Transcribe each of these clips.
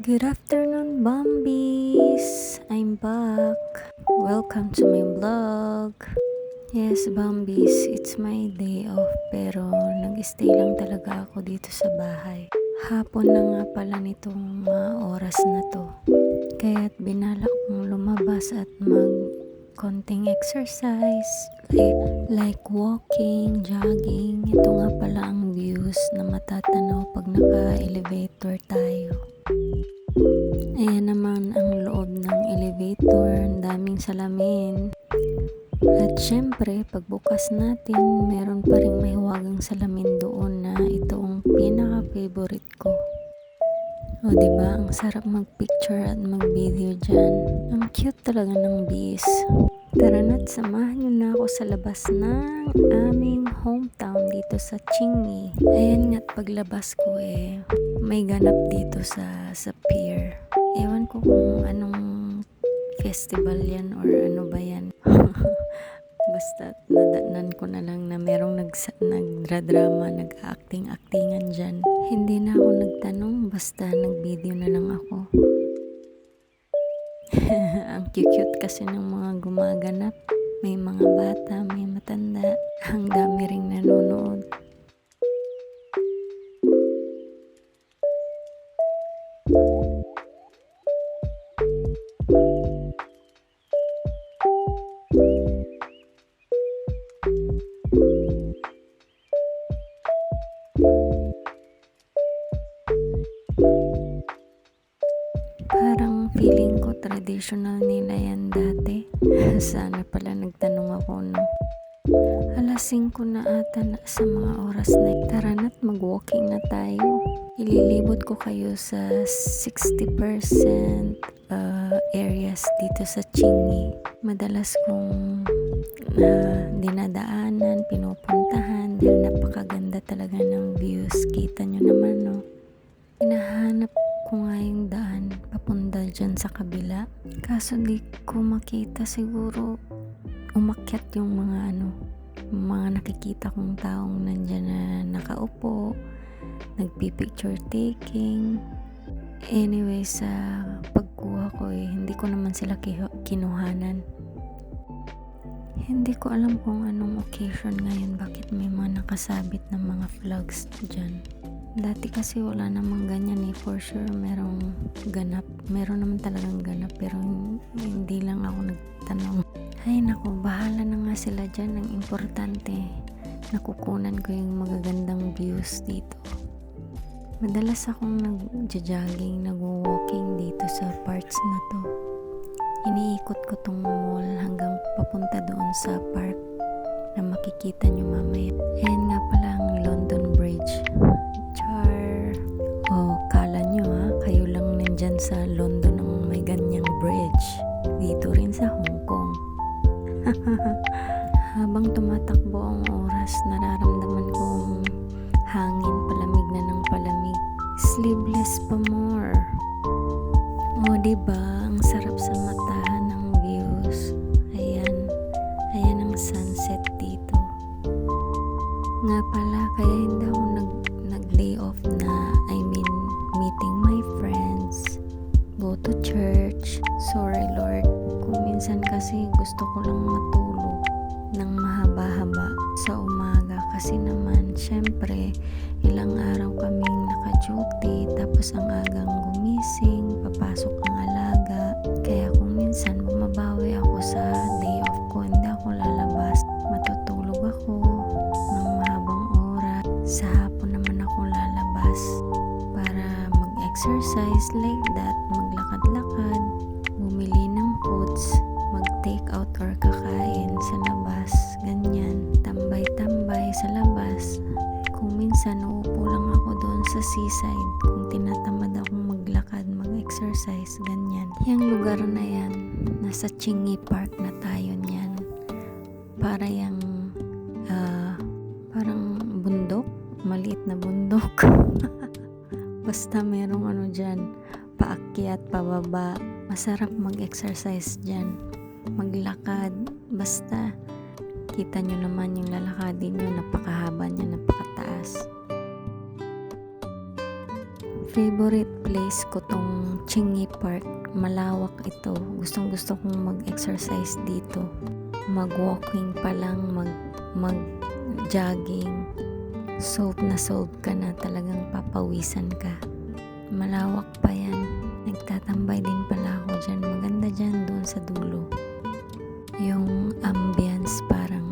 Good afternoon, Bambies! I'm back. Welcome to my vlog. Yes, Bambies, it's my day off pero nag-stay lang talaga ako dito sa bahay. Hapon na nga pala nitong mga oras na to. Kaya't binalak kong lumabas at konting exercise like walking, jogging. Ito nga pala ang views na matatanaw pag naka-elevator tayo. Ayan naman ang loob ng elevator, ang daming salamin. At syempre, pagbukas natin, meron pa ring mahiwagang salamin doon na ito ang pinaka-favorite ko. O diba, ang sarap mag-picture at mag-video dyan. Ang cute talaga ng bees. Tara na't samahan nyo na ako sa labas ng aming hometown dito sa Chingy. Ayan nga't paglabas ko may ganap dito sa pier. Ewan ko kung anong festival yan or ano ba yan. Basta nadatnan ko na lang na merong nagdradrama, nag-acting-actingan dyan. Hindi na ako nagtanong, basta nag-video na lang ako. Ang cute kasi ng mga gumaganap. May mga bata, may matanda. Ang dami ring nanonood. Parang feeling ko traditional nila yan dati. Sana pala nagtanong ako, no? Alas 5 na ata na sa mga oras na. Tara na't mag-walking na tayo. Ililibot ko kayo sa 60% areas dito sa Chingy. Madalas kong dinadaanan, pinupuntahan dahil napakaganda talaga ng views. Kita nyo naman, no? Hinahanap ko nga yung daan papunta dyan sa kabila. Kaso di ko makita, siguro umakyat yung mga nakikita kong taong nandyan na nakaupo, nagpipicture taking. Anyway, sa pagkuha ko hindi ko naman sila kinuhanan. Hindi ko alam kung anong occasion ngayon, bakit may mga nakasabit ng mga flags dyan. Dati kasi wala namang ganyan for sure merong ganap. Meron naman talagang ganap pero hindi lang ako nagtanong. Ay naku, bahala na nga sila dyan. Ang importante, nakukunan ko yung magagandang views dito. Madalas akong nag-jogging, nag-walking dito sa parts na to. Iniikot ko tong mall hanggang papunta doon sa park na makikita nyo mamaya. Ayan nga pala ang London Bridge. Char! Kala nyo kayo lang nandyan sa London ang may ganyang bridge. Dito rin sa Hong Kong. Habang tumatakbo ang oras, nararamdaman kong hangin, palamig na ng palamig. Sleeveless pa more. Diba? Ang sarap sa mata ng views. Ayan ang sunset dito. Nga pala, kaya hindi ako nag-day off meeting my friends, go to church. Sorry Lord, kung minsan kasi gusto ko lang matulog ng mahaba-haba sa umaga kasi naman syempre ilang araw kaming naka-duty tapos ang agang gumising, papasok ang alaga. Kaya kung minsan bumabawi ako sa day off ko, hindi ako lalabas, matutulog ako ng mahabang oras. Sa hapon naman ako lalabas para mag-exercise like that, maglakad-lakad, bumili ng foods, mag-take out or kakain sa labas, ganyan, tambay-tambay sa labas. Kung minsan uupo lang ako doon sa seaside, kung tinatamad akong maglakad, mag-exercise, ganyan. Yung lugar na yan, nasa Chingy Park na tayo niyan. Para parang bundok, maliit na bundok. Basta merong dyan, paakyat, pababa. Masarap mag-exercise dyan, maglakad. Basta kita nyo naman yung lalakadin nyo, napakahaba niya, napakataas. Favorite place ko tong Chingy Park. Malawak ito. Gustong gusto kong mag-exercise dito. Mag-walking pa lang, mag-jogging. Solve na solve ka na, talagang papawisan ka. Malawak pa yan. Nagtatambay din pala ako dyan. Maganda dyan doon sa dulo. Yung ambience parang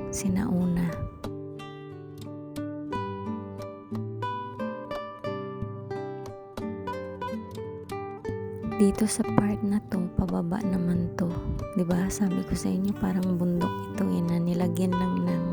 sinauna. Dito sa part na to, pababa naman to. 'Di ba? Sabi ko sa inyo parang bundok ito na nilagyan lang ng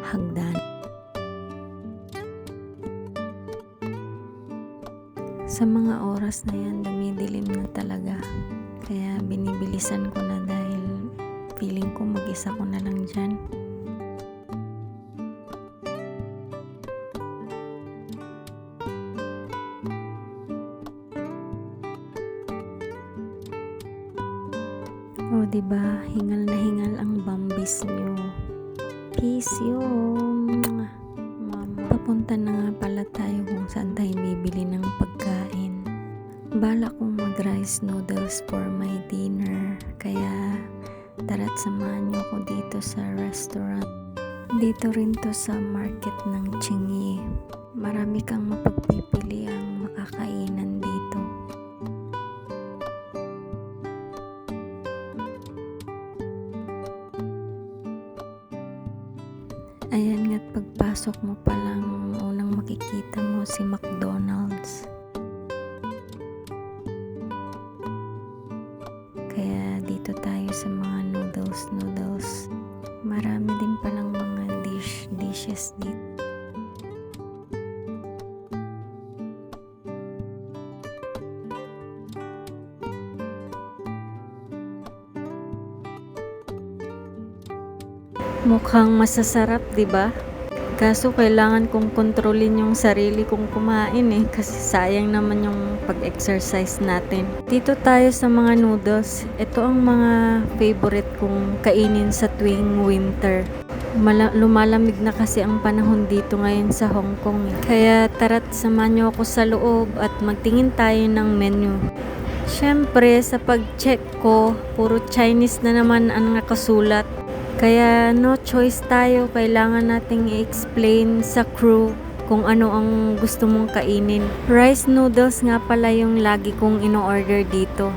hagdan. Sa mga oras na yan, dumidilim na talaga. Kaya binibilisan ko na dahil feeling ko mag-isa ko na lang dyan. O, diba? Hingal na hingal ang bambis nyo. Peace yun. Mama. Papunta na nga pala tayo kung saan tayo bibili ng pagkain. Bala kong mag-rice noodles for my dinner. Kaya tara't samahan nyo ko dito sa restaurant. Dito rin to sa market ng Chingy. Marami kang mapagpipili ang makakainan dito. Ayan nga't pagpasok mo pa lang, unang makikita mo si McDonald's. Kaya dito tayo sa mga noodles. Marami din palang mga dishes dito. Mukhang masasarap, 'di ba? Kaso kailangan kong kontrolin yung sarili kong kumain kasi sayang naman yung pag-exercise natin. Dito tayo sa mga noodles. Ito ang mga favorite kong kainin sa tuwing winter. Lumalamig na kasi ang panahon dito ngayon sa Hong Kong. Kaya tara't samahan niyo ako sa loob at magtingin tayo ng menu. Siyempre, sa pag-check ko, puro Chinese na naman ang nakasulat. Kaya no choice tayo, kailangan nating i-explain sa crew kung ano ang gusto mong kainin. Rice noodles nga pala yung lagi kong ino-order dito.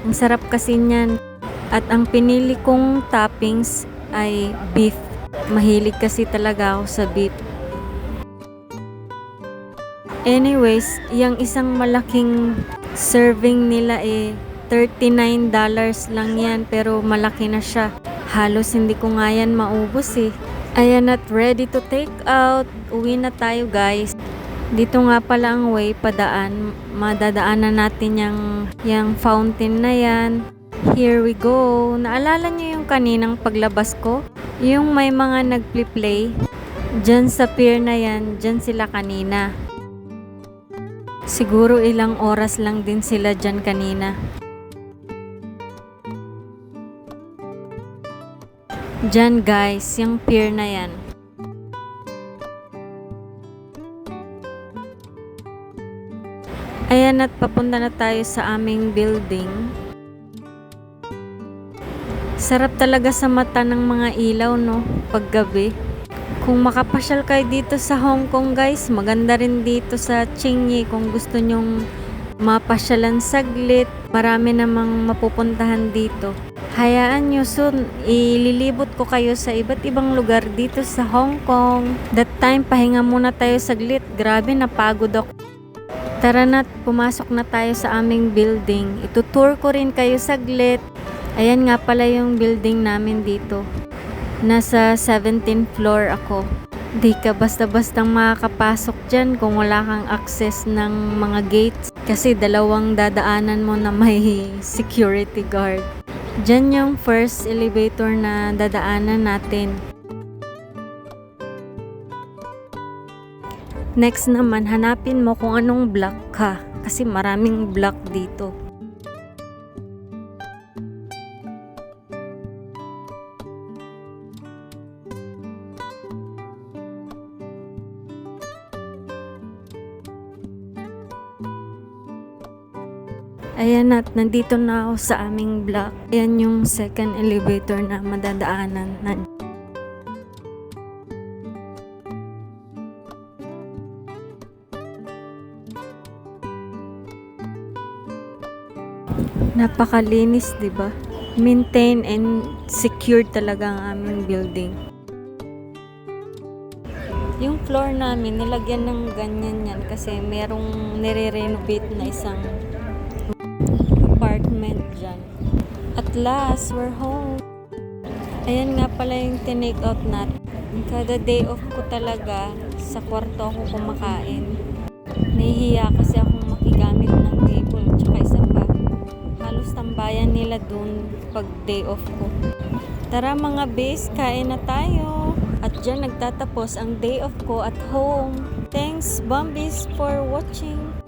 Ang sarap kasi niyan. At ang pinili kong toppings ay beef. Mahilig kasi talaga ako sa beef. Anyways, yung isang malaking serving nila $39 lang yan, pero malaki na siya. Halos hindi ko nga yan maubos Ayan at ready to take out. Uwi na tayo guys. Dito nga pala ang way padaan. Madadaanan natin yung fountain na yan. Here we go. Naalala niyo yung kaninang paglabas ko? Yung may mga nagplay. Diyan sa pier na yan, diyan sila kanina. Siguro ilang oras lang din sila diyan kanina. Diyan guys, yung pier na yan. Ayan at papunta na tayo sa aming building. Sarap talaga sa mata ng mga ilaw paggabi. Kung makapasyal kayo dito sa Hong Kong guys, maganda rin dito sa Chingy kung gusto nyong mapasyalan saglit. Marami namang mapupuntahan dito. Hayaan nyo soon, ililibot ko kayo sa iba't ibang lugar dito sa Hong Kong. That time, pahinga muna tayo saglit. Grabe, napagod ako. Tara na, pumasok na tayo sa aming building. Itutour ko rin kayo saglit. Ayan nga pala yung building namin dito. Nasa 17th floor ako. Di ka basta-bastang makakapasok dyan kung wala kang access ng mga gates. Kasi dalawang dadaanan mo na may security guard. Diyan yung first elevator na dadaanan natin. Next naman, hanapin mo kung anong block ka. Kasi maraming block dito. Ayan at nandito na ako sa aming block. Ayan yung second elevator na madadaanan. Napakalinis, 'di ba? Maintain and secure talaga ang aming building. Yung floor namin, nilagyan ng ganyan yan kasi merong nire-renovate na isang apartment dyan. At last, we're home. Ayan nga pala yung tinake out natin. Kada day off ko talaga, sa kwarto ako kumakain. Nahihiya kasi akong makigamit ng table. Tsaka isa pa, halos tambayan nila dun pag day off ko. Tara mga bes, kain na tayo. At dyan nagtatapos ang day off ko at home. Thanks, Bombies, for watching.